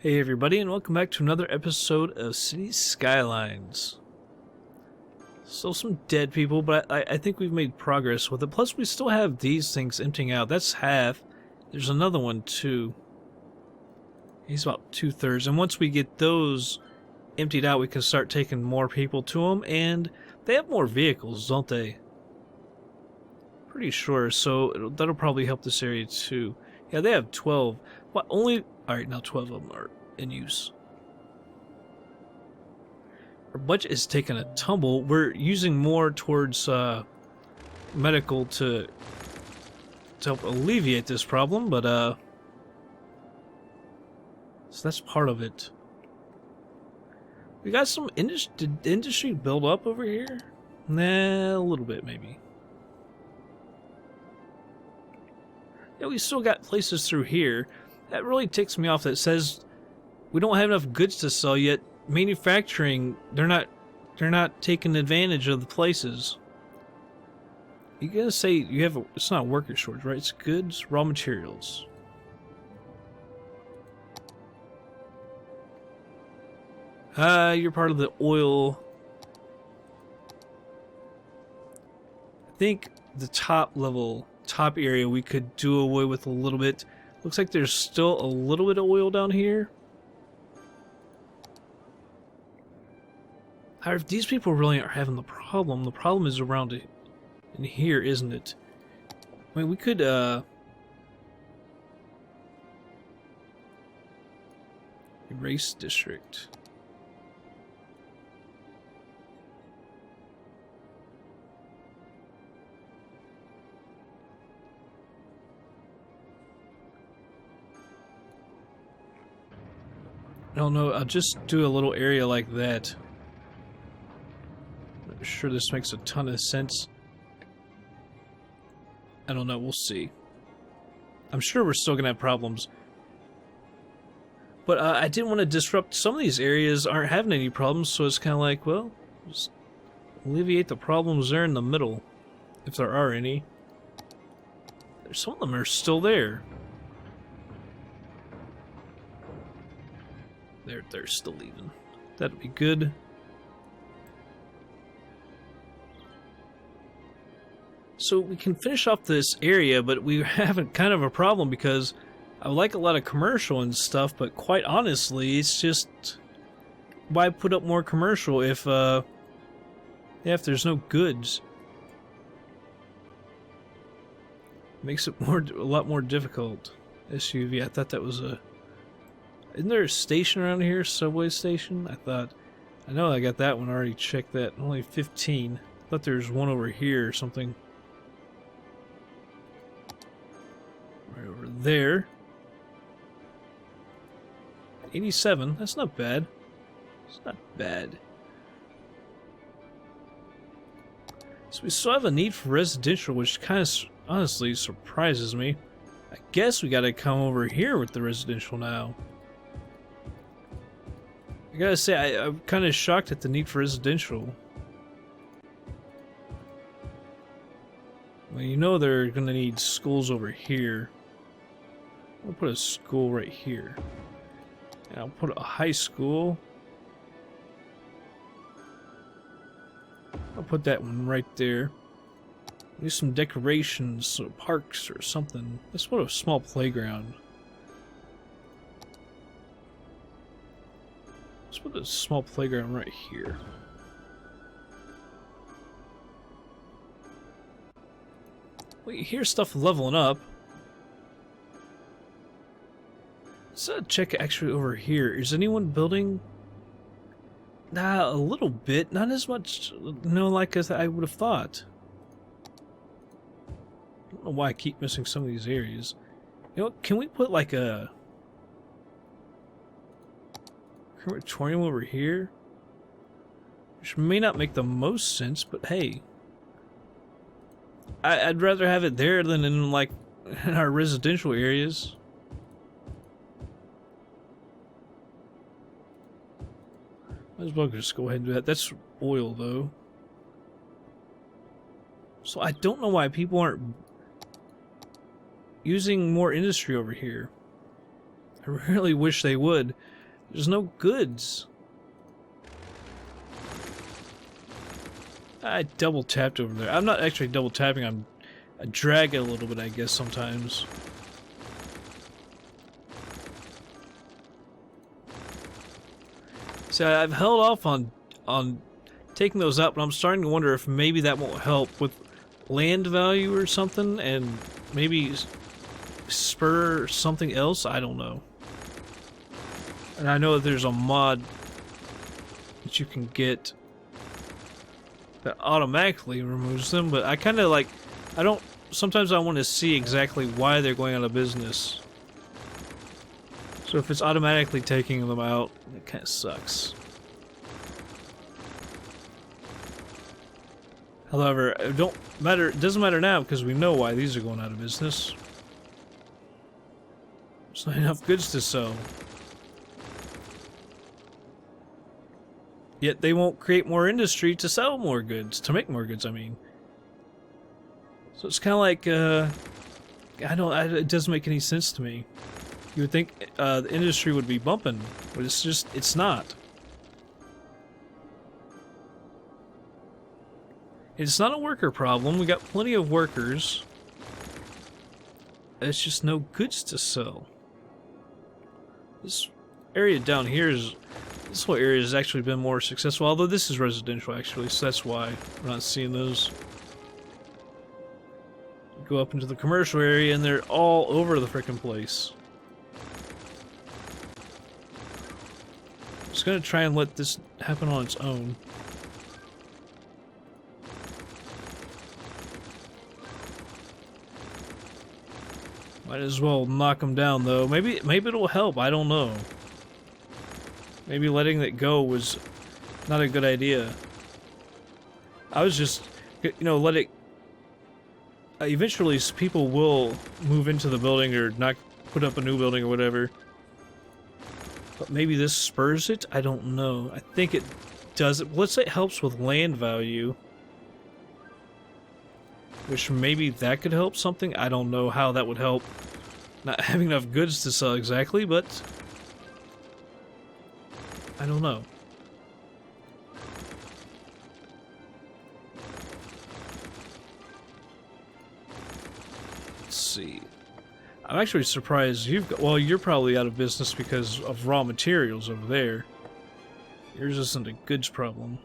Hey everybody, and welcome back to another episode of City Skylines. Still some dead people, but I think we've made progress with it. Plus, we still have these things emptying out. That's half. There's another one too. He's about 2/3. And once we get those emptied out, we can start taking more people to them. And they have more vehicles, don't they? Pretty sure. So that'll probably help this area too. Yeah, they have 12. What? Only... Alright, now 12 of them are in use. Our budget is taking a tumble. We're using more towards medical to help alleviate this problem, but so that's part of it. We got some industry build up over here? Nah, a little bit maybe. Yeah, we still got places through here. That really ticks me off. That says we don't have enough goods to sell yet. Manufacturing, they're not taking advantage of the places. You gotta say you have it's not a worker shortage, right? It's goods, raw materials. You're part of the oil. I think the top area we could do away with a little bit. Looks like there's still a little bit of oil down here. However, if these people really aren't having the problem is around it in here, isn't it? I mean, we could, erase district. I don't know, I'll just do a little area like that. I'm sure this makes a ton of sense. I don't know, we'll see. I'm sure we're still gonna have problems. But I didn't want to disrupt. Some of these areas aren't having any problems, so it's kind of like, well, just alleviate the problems there in the middle, if there are any. Some of them are still there. They're still leaving. That'd be good. So we can finish off this area, but we have kind of a problem because I like a lot of commercial and stuff, but quite honestly, it's just why put up more commercial if there's no goods? Makes it a lot more difficult. SUV. I thought that was a. Isn't there a station around here? Subway station? I know I got that one already checked that. Only 15. I thought there's one over here or something. Right over there. 87. That's not bad. It's not bad. So we still have a need for residential, which kind of honestly surprises me. I guess we gotta come over here with the residential now. I gotta say, I'm kind of shocked at the need for residential. Well, you know they're gonna need schools over here. I'll put a school right here. And I'll put a high school. I'll put that one right there. Use some decorations, or parks or something. Let's put a small playground. Let's put a small playground right here. Well, you hear stuff leveling up. Let's check actually over here. Is anyone building? Nah, a little bit. Not as much, like as I would have thought. I don't know why I keep missing some of these areas. You know, can we put like a crematorium over here? Which may not make the most sense, but hey. I'd rather have it there than in like in our residential areas. Might as well just go ahead and do that. That's oil though. So I don't know why people aren't using more industry over here. I I really wish they would. There's no goods. I double tapped over there. I'm not actually double tapping, I drag it a little bit, I guess, sometimes. See, I've held off on taking those out, but I'm starting to wonder if maybe that won't help with land value or something, and maybe spur something else. I don't know. And I know that there's a mod that you can get that automatically removes them, but I kind of like, sometimes I want to see exactly why they're going out of business. So if it's automatically taking them out, it kind of sucks. However, it doesn't matter now because we know why these are going out of business. There's not enough goods to sell. Yet they won't create more industry to sell more goods, to make more goods, I mean. So it's kind of like, it doesn't make any sense to me. You would think the industry would be bumping, but it's not. It's not a worker problem. We got plenty of workers. It's just no goods to sell. This area down here this whole area has actually been more successful, although this is residential actually, so that's why we're not seeing those. You go up into the commercial area and they're all over the frickin' place. I'm just gonna try and let this happen on its own. Might as well knock them down, though. Maybe it'll help. I don't know. Maybe letting it go was not a good idea. I was just, let it. Eventually, people will move into the building or not put up a new building or whatever. But maybe this spurs it. I don't know. I think it does it. Let's say it helps with land value. Which maybe that could help something. I don't know how that would help. Not having enough goods to sell exactly, but I don't know. Let's see. I'm actually surprised you're probably out of business because of raw materials over there. Yours isn't a goods problem.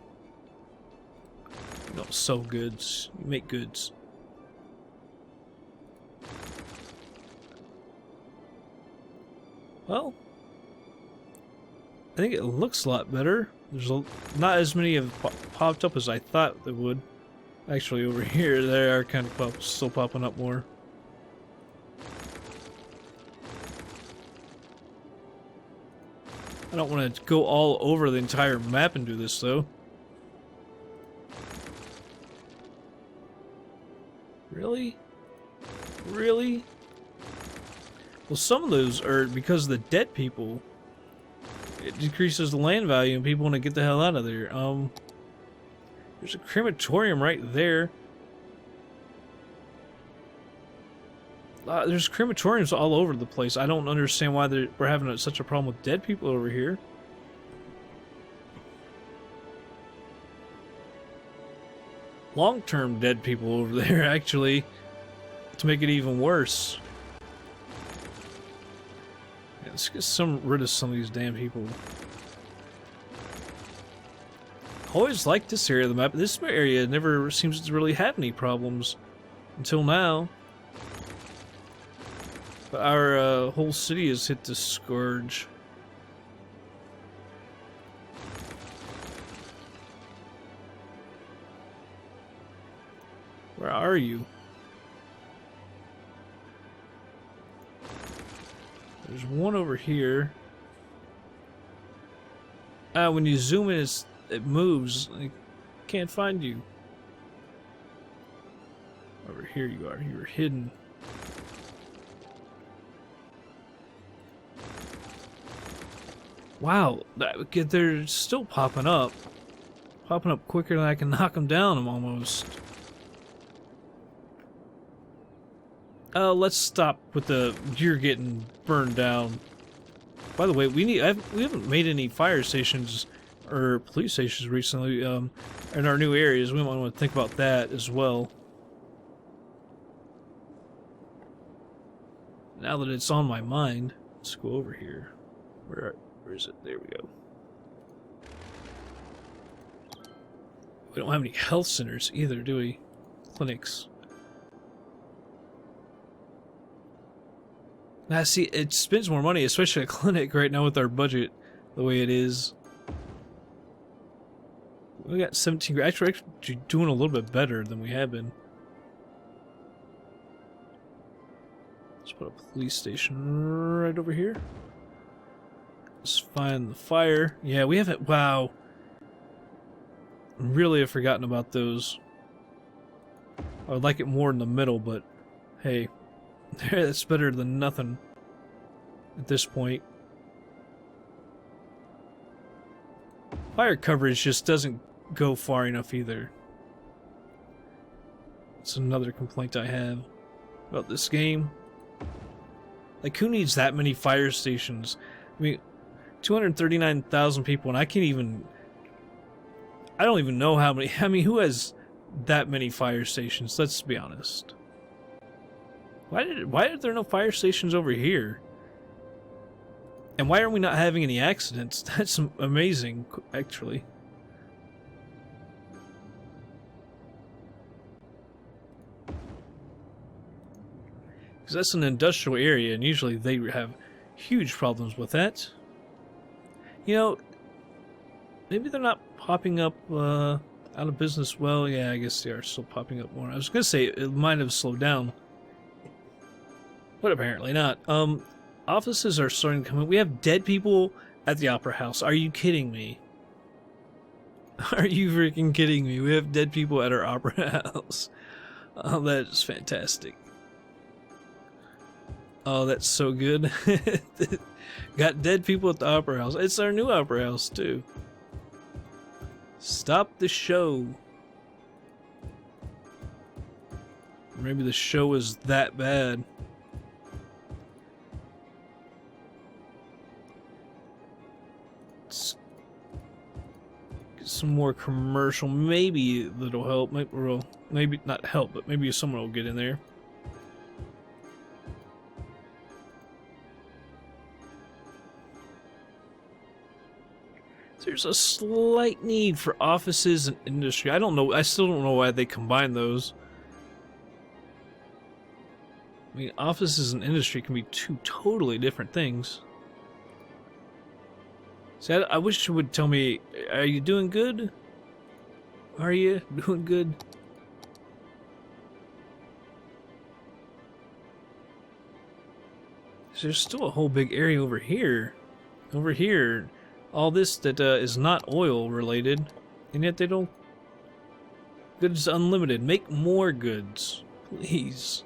You don't sell goods, you make goods. Well, I think it looks a lot better. There's not as many have popped up as I thought they would. Actually, over here, they are kind of still popping up more. I don't want to go all over the entire map and do this, though. Really? Really? Well, some of those are because of the dead people. It decreases the land value and people want to get the hell out of there. There's a crematorium right there. There's crematoriums all over the place. I don't understand why we're having such a problem with dead people over here. Long-term dead people over there, actually, to make it even worse. Yeah, let's get rid of some of these damn people. I always liked this area of the map. This area never seems to really have any problems until now. But our whole city has hit the scourge. Where are you? There's one over here. When you zoom in, it moves. I can't find you. Over here you are. You were hidden. Wow, they're still popping up. Popping up quicker than I can knock them down, almost. Let's stop with you're getting burned down. By the way, we haven't made any fire stations or police stations recently in our new areas. We might want to think about that as well. Now that it's on my mind, let's go over here. Where is it? There we go. We don't have any health centers either, do we? Clinics. Now, see, it spends more money, especially a clinic right now with our budget the way it is. We got 17. Actually doing a little bit better than we have been. Let's put a police station right over here. Let's find the fire. Yeah, we haven't. Wow. Really have forgotten about those. I would like it more in the middle, but hey, that's better than nothing at this point. Fire coverage just doesn't go far enough either. It's another complaint I have about this game. Like, who needs that many fire stations? I mean, 239,000 people, and I can't even... I don't even know how many... I mean, who has that many fire stations? Let's be honest. Why are there no fire stations over here? And why are we not having any accidents? That's amazing, actually. Because that's an industrial area, and usually they have huge problems with that. You know, maybe they're not popping up out of business. Well, yeah, I guess they are still popping up more. I was going to say it might have slowed down, but apparently not. Offices are starting to come in. We have dead people at the Opera House. Are you kidding me? Are you freaking kidding me? We have dead people at our Opera House. Oh, that is fantastic. Oh, that's so good. Got dead people at the Opera House. It's our new Opera House, too. Stop the show. Maybe the show is that bad. Let's get some more commercial. Maybe that'll help. Maybe not help, but maybe someone will get in there. There's a slight need for offices and industry. I don't know. I still don't know why they combine those. I mean, offices and industry can be two totally different things. See, I wish you would tell me, are you doing good? Are you doing good? There's still a whole big area over here. Over here. All this that is not oil related, and yet they don't. Goods unlimited. Make more goods, please.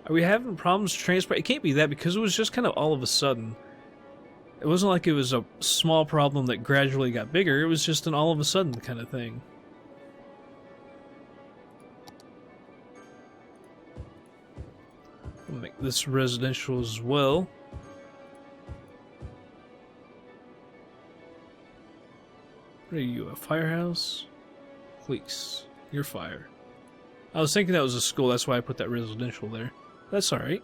Are we having problems transport? It can't be that, because it was just kind of all of a sudden. It wasn't like it was a small problem that gradually got bigger. It was just an all of a sudden kind of thing. I'll make this residential as well. What are you, a firehouse? Police. You're fire. I was thinking that was a school, that's why I put that residential there. That's alright.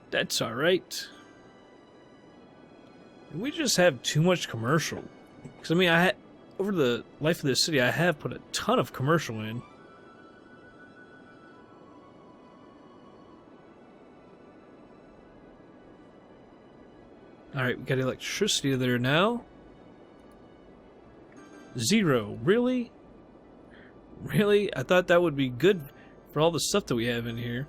That's alright. We just have too much commercial. Because, I mean, over the life of this city, I have put a ton of commercial in. Alright, we got electricity there now. 0. Really? Really? I thought that would be good for all the stuff that we have in here.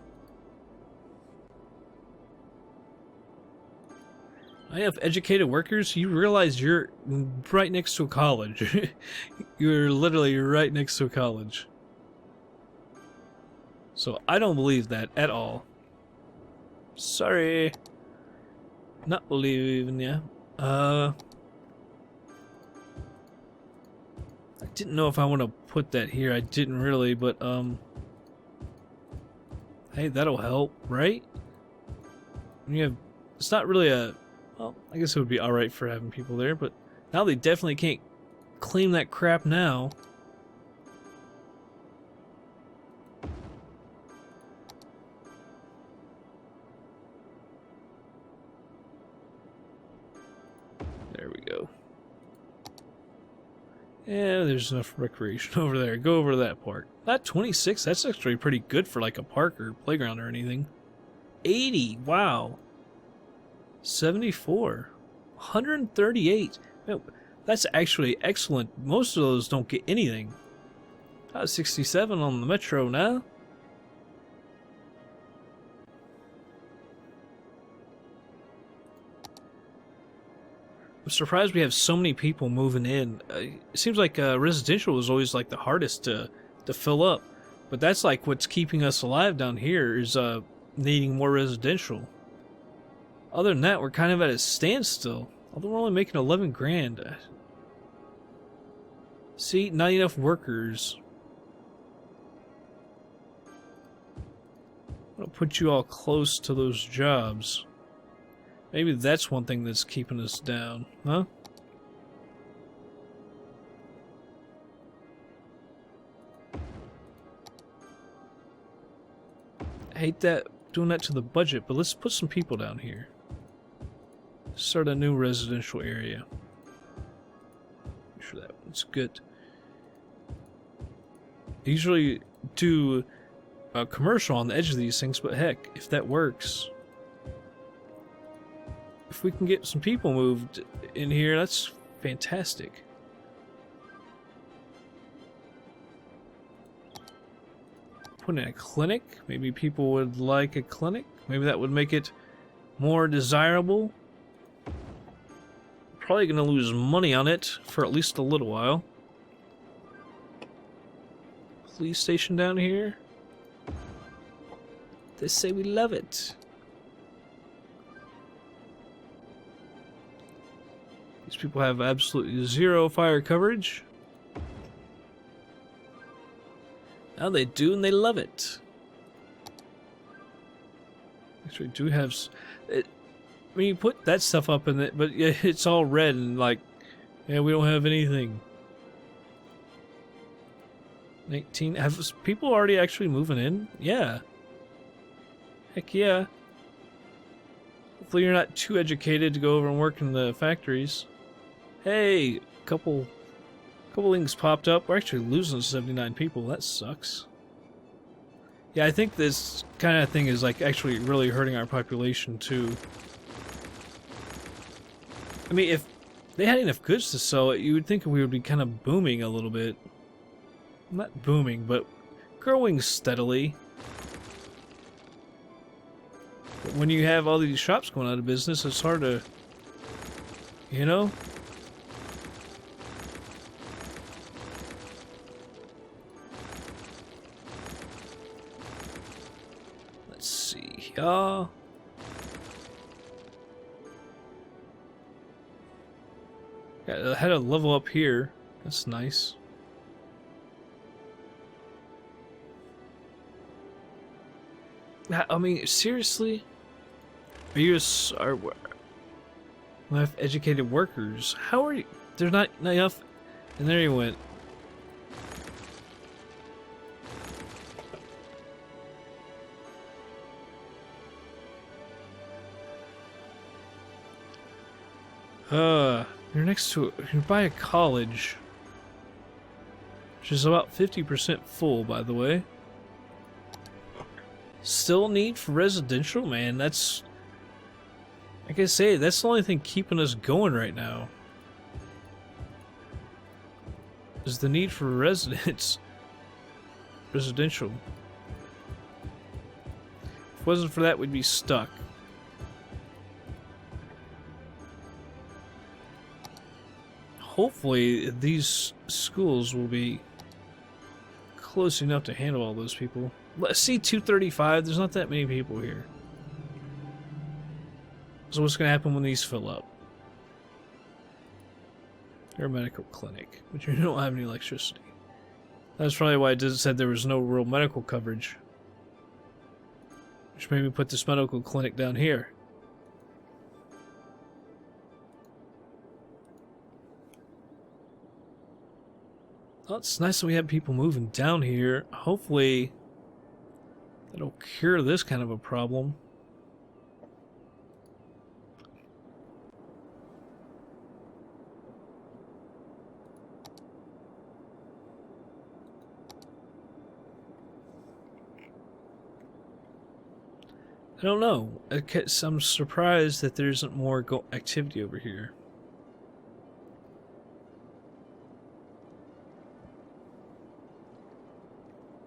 I have educated workers. You realize you're right next to a college. You're literally right next to a college. So I don't believe that at all. Sorry. Not believing ya. I didn't know if I want to put that here. I didn't really, but I Hey, that'll help, right? You have, it's not really a, well, I guess it would be alright for having people there, but now they definitely can't claim that crap now. There we go. Yeah, there's enough recreation over there. Go over to that park. Not 26, that's actually pretty good for like a park or playground or anything. 80, wow. 74. 138. Man, that's actually excellent. Most of those don't get anything. 67 on the metro now. I'm surprised we have so many people moving in. It seems like residential is always like the hardest to fill up, but that's like what's keeping us alive down here is needing more residential. Other than that, we're kind of at a standstill. Although we're only making 11 grand. See, not enough workers. I'll put you all close to those jobs. Maybe that's one thing that's keeping us down, huh? I hate that doing that to the budget, but let's put some people down here. Start a new residential area. Make sure that one's good. I usually do a commercial on the edge of these things, but heck, if that works. If we can get some people moved in here, that's fantastic. Put in a clinic. Maybe people would like a clinic. Maybe that would make it more desirable. Probably going to lose money on it for at least a little while. Police station down here. They say we love it. These people have absolutely zero fire coverage. Now they do, and they love it. Actually, do have. I mean, you put that stuff up in it, but it's all red and like, yeah, we don't have anything. 19. Have people already actually moving in? Yeah. Heck yeah. Hopefully you're not too educated to go over and work in the factories. Hey, couple things popped up. We're actually losing 79 people. That sucks. Yeah, I think this kind of thing is like actually really hurting our population too. I mean, if they had enough goods to sell it, you would think we would be kind of booming a little bit. Not booming, but growing steadily. But when you have all these shops going out of business, it's hard to, you know? Let's see. I had a level up here. That's nice. I mean, seriously? Are you enough educated workers? How are you? There's not enough. And there you went. You're next to you're by a college, which is about 50% full, by the way. Still need for residential, man. That's, like I say, that's the only thing keeping us going right now. Is the need for residential. If it wasn't for that, we'd be stuck. Hopefully, these schools will be close enough to handle all those people. Let's see, 235. There's not that many people here. So what's going to happen when these fill up? They're a medical clinic, but you don't have any electricity. That's probably why it said there was no real medical coverage. Which made me put this medical clinic down here. Well, it's nice that we have people moving down here. Hopefully, that'll cure this kind of a problem. I don't know. I'm surprised that there isn't more activity over here.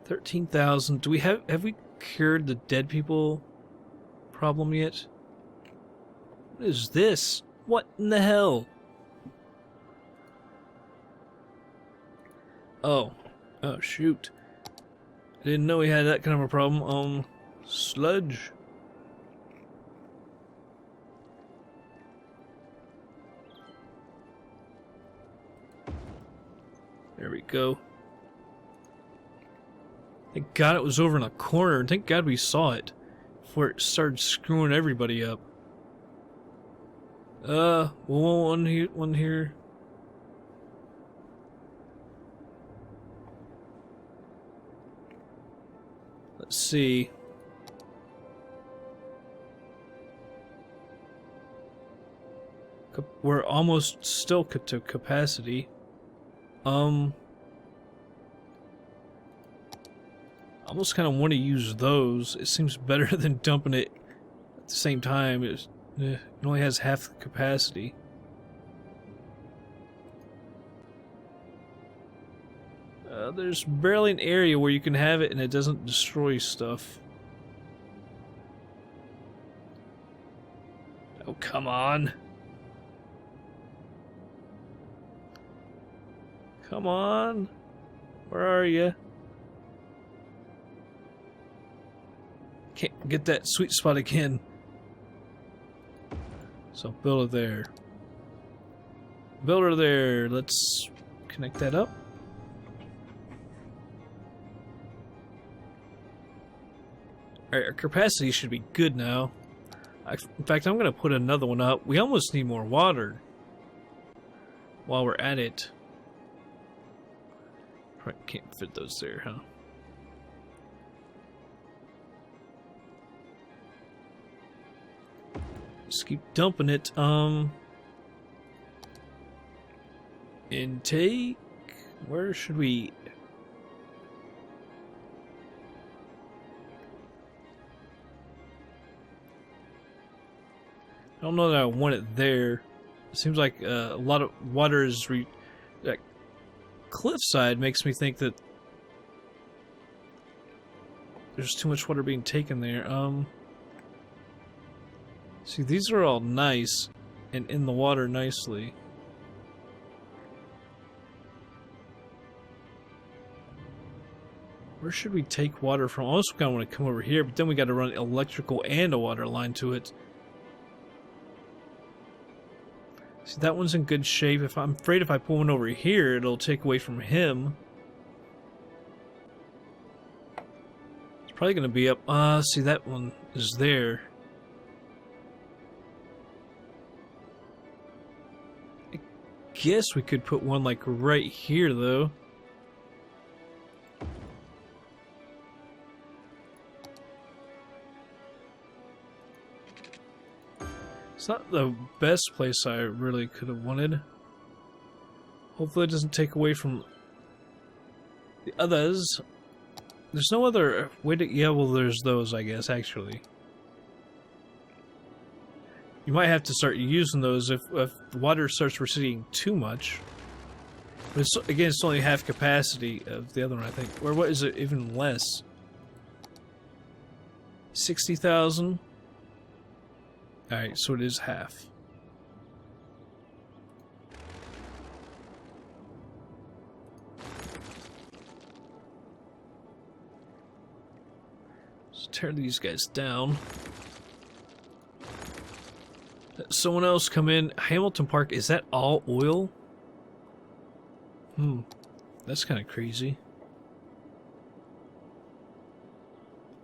$13,000. Do we have we cured the dead people problem yet? What is this? What in the hell? Oh. Oh, shoot. I didn't know we had that kind of a problem. Sludge. There we go. Thank God it was over in the corner, and thank God we saw it before it started screwing everybody up. One here. Let's see. We're almost still to capacity. I almost kind of want to use those. It seems better than dumping it at the same time. It only has half the capacity. There's barely an area where you can have it and it doesn't destroy stuff. Oh, come on. Come on. Where are you? Can't get that sweet spot again. So build it there. Build her there. Let's connect that up. Alright, our capacity should be good now. In fact, I'm going to put another one up. We almost need more water while we're at it. Probably can't fit those there, huh? Just keep dumping it. Intake. Where should we? I don't know that I want it there. It seems like a lot of water is that cliffside makes me think that there's too much water being taken there. See, these are all nice and in the water nicely. Where should we take water from? I also kind of want to come over here, but then we got to run electrical and a water line to it. See, that one's in good shape. I'm afraid if I pull one over here, it'll take away from him. It's probably going to be up. See, that one is there. Guess we could put one like right here though. It's not the best place I really could have wanted. Hopefully it doesn't take away from the others. There's no other way to... Yeah, well there's those I guess actually. You might have to start using those if the water starts receding too much. But it's, again, it's only half capacity of the other one, I think. Or what is it? Even less. 60,000. Alright, so it is half. Let's tear these guys down. Someone else come in. Hamilton Park, is that all oil? That's kind of crazy.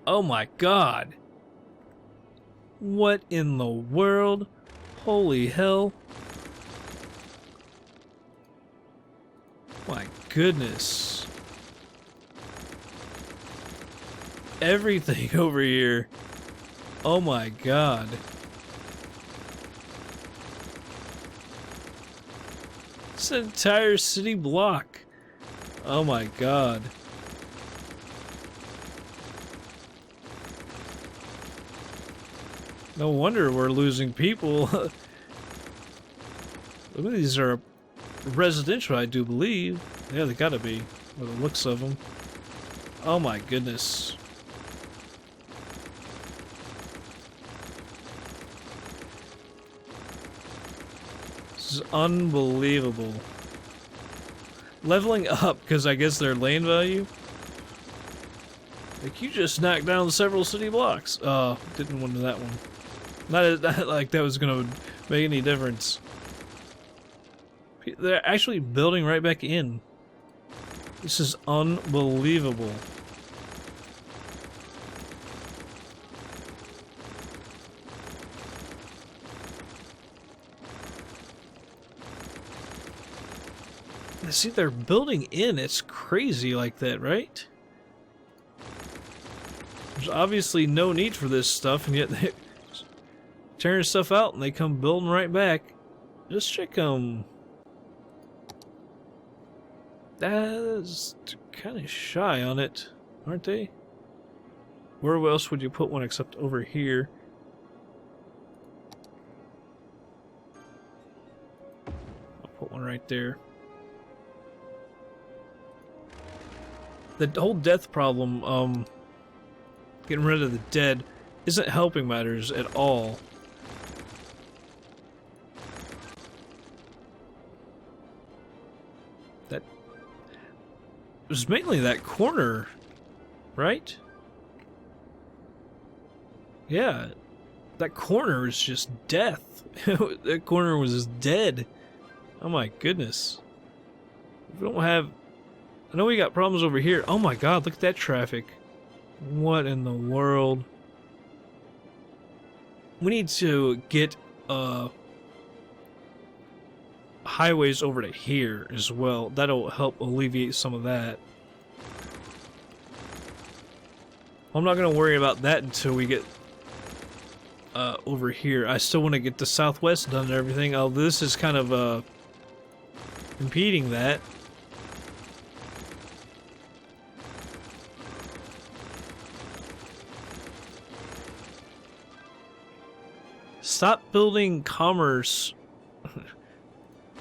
Oh my god! What in the world? Holy hell. My goodness. Everything over here. Oh my god. It's an entire city block. Oh my god. No wonder we're losing people. These are residential, I do believe. Yeah, they gotta be, by the looks of them. Oh my goodness. This is unbelievable. Leveling up, because I guess their land value. Like, you just knocked down several city blocks. Didn't win that one. Not like that was gonna make any difference. They're actually building right back in. This is unbelievable. See, they're building in. It's crazy like that, right? There's obviously no need for this stuff, and yet they're tearing stuff out and they come building right back. Just check that's kind of shy on it, aren't they? Where else would you put one except over here? I'll put one right there. The whole death problem, getting rid of the dead, isn't helping matters at all. That was mainly that corner, right? Yeah, that corner is just death. That corner was just dead. Oh my goodness. We don't have... I know we got problems over here. Oh my god, look at that traffic. What in the world? We need to get highways over to here as well. That'll help alleviate some of that. I'm not going to worry about that until we get over here. I still want to get the southwest done and everything. Oh, this is kind of impeding that. Stop building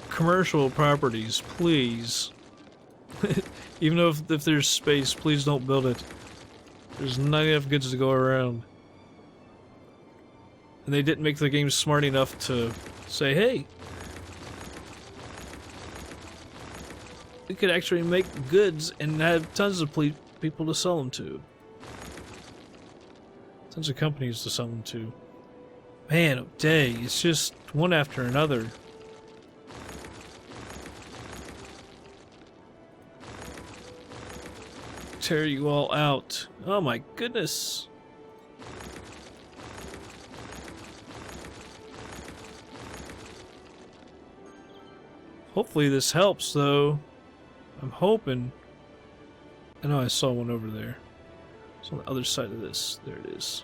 commercial properties, please. Even though if there's space, please don't build it. There's not enough goods to go around. And they didn't make the game smart enough to say, hey, we could actually make goods and have tons of people to sell them to. Tons of companies to sell them to. Man, oh day, it's just one after another. Tear you all out. Oh my goodness. Hopefully this helps, though. I'm hoping. I know I saw one over there. It's on the other side of this. There it is.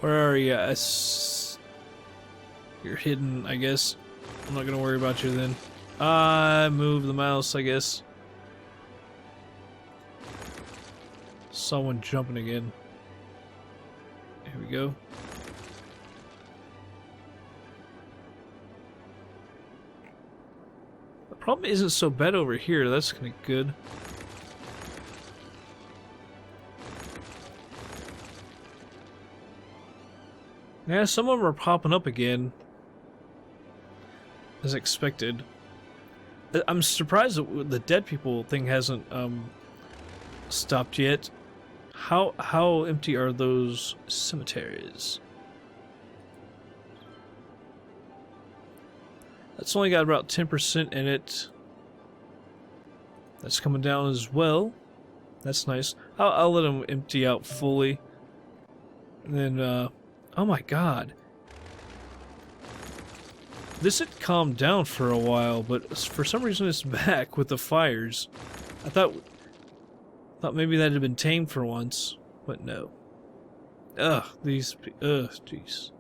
Where are you? You're hidden, I guess. I'm not gonna worry about you then. I move the mouse, I guess. Someone jumping again. Here we go. The problem isn't so bad over here. That's gonna be good. Yeah, some of them are popping up again. As expected. I'm surprised that the dead people thing hasn't stopped yet. How empty are those cemeteries? That's only got about 10% in it. That's coming down as well. That's nice. I'll let them empty out fully. And then, oh my god. This had calmed down for a while, but for some reason it's back with the fires. I thought maybe that had been tamed for once, but no. Ugh, jeez.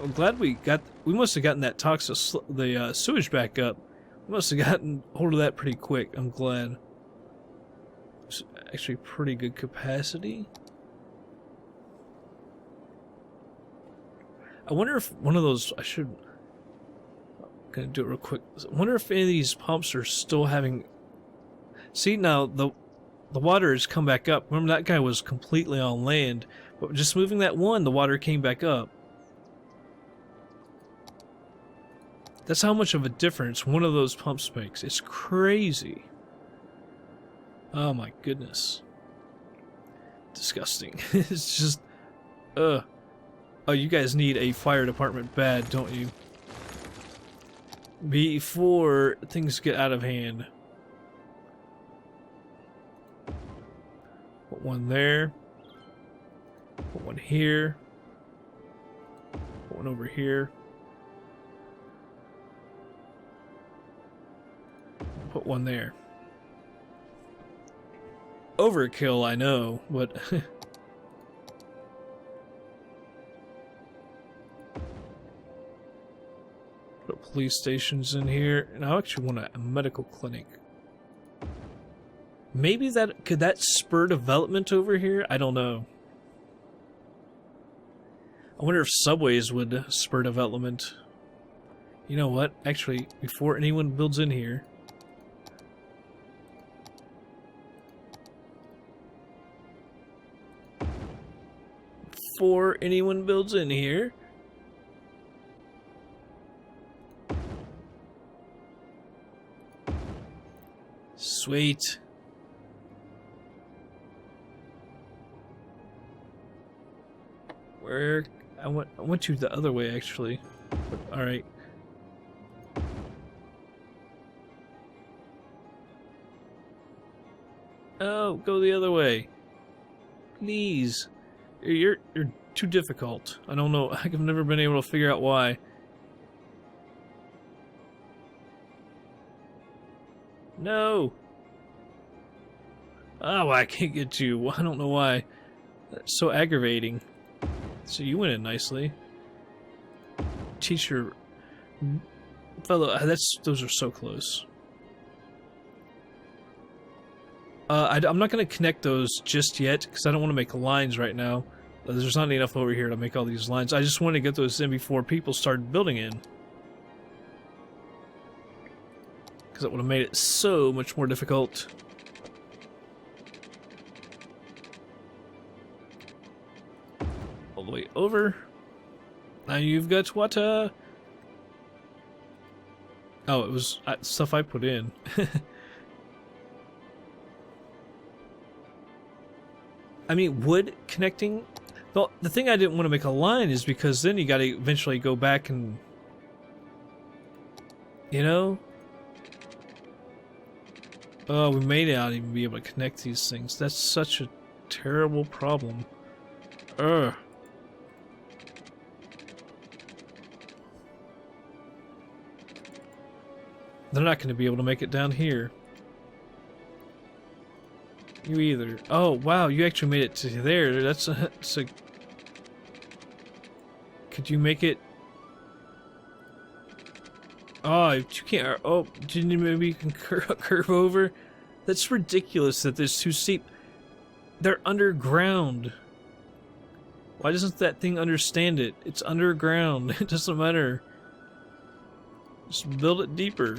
I'm glad we must have gotten that sewage back up. We must have gotten hold of that pretty quick. I'm glad. It's actually pretty good capacity. I wonder if one of those, I'm gonna do it real quick. I wonder if any of these pumps are still having, see now the water has come back up. Remember that guy was completely on land, but just moving that one, the water came back up. That's how much of a difference one of those pumps makes. It's crazy. Oh my goodness. Disgusting. It's just, oh, you guys need a fire department bad, don't you? Before things get out of hand. Put one there. Put one here. Put one over here. Put one there. Overkill, I know, but put police stations in here, and I actually want a medical clinic. Maybe could that spur development over here? I don't know. I wonder if subways would spur development. You know what? Actually, before anyone builds in here, sweet. Where I want you the other way actually. All right. Oh, go the other way. Please. You're too difficult. I don't know. I've never been able to figure out why. No. Oh, I can't get you. I don't know why. That's so aggravating. So you went in nicely. Teacher, fellow. Those are so close. I'm not going to connect those just yet because I don't want to make lines right now. There's not enough over here to make all these lines. I just want to get those in before people start building in. Because it would have made it so much more difficult. All the way over. Now you've got water. Oh, it was stuff I put in. I mean, wood connecting. Well, the thing I didn't want to make a line is because then you got to eventually go back and, you know. Oh, we may not even be able to connect these things. That's such a terrible problem. Ugh. They're not going to be able to make it down here. You either. Oh, wow, you actually made it to there. That's a... Could you make it... Oh, you can't... Oh, maybe you can curve over? That's ridiculous that there's too steep. They're underground. Why doesn't that thing understand it? It's underground. It doesn't matter. Just build it deeper.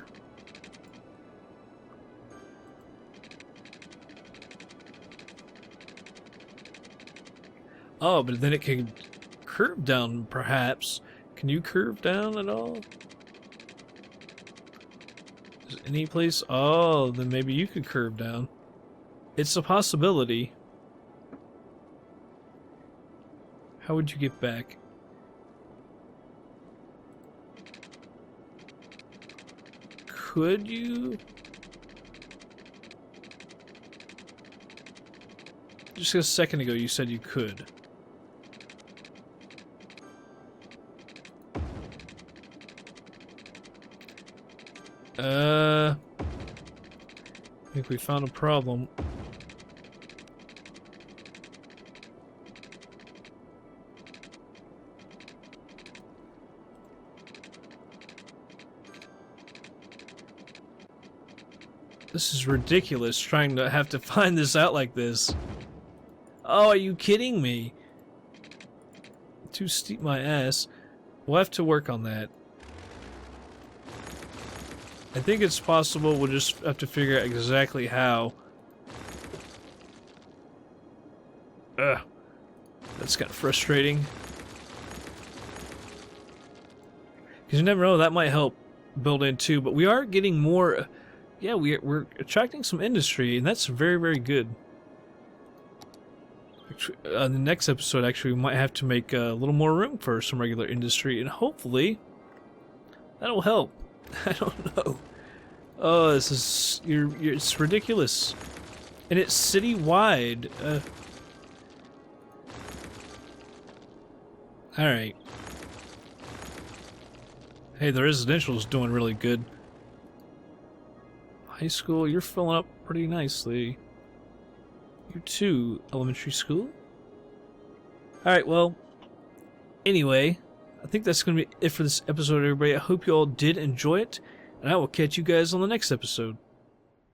Oh, but then it can curve down, perhaps. Can you curve down at all? Is any place? Oh, then maybe you could curve down. It's a possibility. How would you get back? Could you? Just a second ago you said you could. I think we found a problem. This is ridiculous, trying to have to find this out like this. Oh, are you kidding me? Too steep my ass. We'll have to work on that. I think it's possible, we'll just have to figure out exactly how. Ugh. That's kind of frustrating. Because you never know, that might help build in too, but we are getting more... Yeah, we're attracting some industry, and that's very, very good. In the next episode, actually, we might have to make a little more room for some regular industry, and hopefully that'll help. I don't know. Oh, this is... it's ridiculous. And it's city-wide. Alright. Hey, the residential's doing really good. High school, you're filling up pretty nicely. You too, elementary school? Alright, well, anyway, I think that's going to be it for this episode, everybody. I hope you all did enjoy it, and I will catch you guys on the next episode.